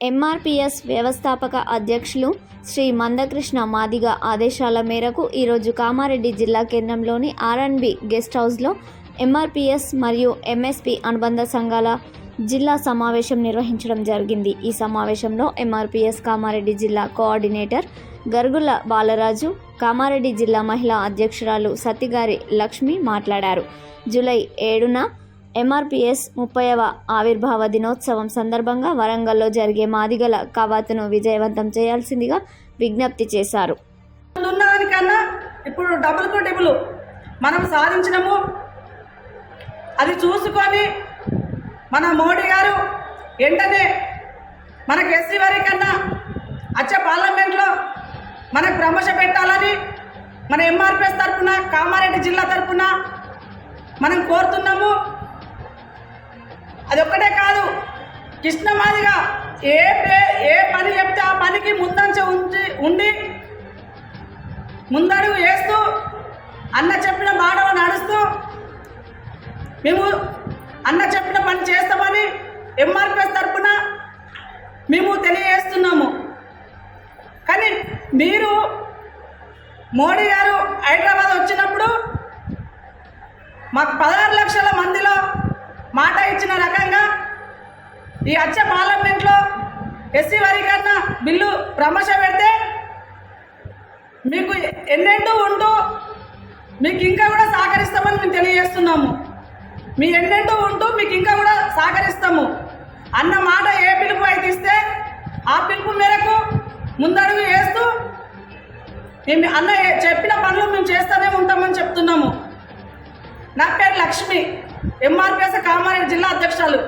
ఎంఆర్పిఎస్ వ్యవస్థాపక అధ్యక్షులు శ్రీ మందకృష్ణ మాదిగ ఆదేశాల మేరకు ఈరోజు కామారెడ్డి జిల్లా కేంద్రంలోని ఆర్ఎండ్బి గెస్ట్ హౌస్లో ఎంఆర్పిఎస్ మరియు ఎంఎస్పి అనుబంధ సంఘాల జిల్లా సమావేశం నిర్వహించడం జరిగింది. ఈ సమావేశంలో ఎంఆర్పిఎస్ కామారెడ్డి జిల్లా కోఆర్డినేటర్ గరుగుల బాలరాజు, కామారెడ్డి జిల్లా మహిళా అధ్యక్షురాలు సత్తిగారి లక్ష్మి మాట్లాడారు. జూలై 7న ఎంఆర్పిఎస్ 30వ ఆవిర్భావ దినోత్సవం సందర్భంగా వరంగల్లో జరిగే మాదిగల కవాతును విజయవంతం చేయాల్సిందిగా విజ్ఞప్తి చేశారు. ఉన్నదానికన్నా ఇప్పుడు డబుల్కు డబుల్ మనం సాధించినము. అది చూసుకొని మన మోడీ గారు వెంటనే మనకు ఎస్సీ వారి కన్నా వచ్చే పార్లమెంట్లో మనకు ప్రమోషన్ పెట్టాలని మన ఎంఆర్పిఎస్ తరఫున కామారెడ్డి జిల్లా తరఫున మనం కోరుతున్నాము. అదొక్కటే కాదు, కృష్ణ మాదిగ ఏ పని చెప్తే ఆ పనికి ముందంచ ఉండి ముందడుగు వేస్తూ అన్న చెప్పిన మాటలు నడుస్తూ మేము అన్న చెప్పిన పని చేస్తామని ఎంఆర్పిఎస్ తరఫున మేము తెలియజేస్తున్నాము. కానీ మీరు మోడీ గారు హైదరాబాద్ వచ్చినప్పుడు మాకు 16 లక్షల మందిలో మాట ఇచ్చిన రకంగా ఈ వచ్చే పార్లమెంట్లో ఎస్సీ వర్గీకరణ బిల్లు ప్రవేశపెడితే మీకు ఎన్నెంటూ ఉంటూ మీకు ఇంకా కూడా సహకరిస్తామని మేము తెలియజేస్తున్నాము. మీ ఎన్నెంటూ ఉంటూ మీకు ఇంకా కూడా సహకరిస్తాము అన్న మాట ఏ పిలుపు అయితే ఇస్తే ఆ పిలుపు మేరకు ముందడుగు వేస్తూ మేము అన్న చెప్పిన పనులు మేము చేస్తూనే ఉంటామని చెప్తున్నాము. నా పేరు లక్ష్మి, ఎంఆర్పిఎస్ కామారెడ్డి జిల్లా అధ్యక్షురాలు.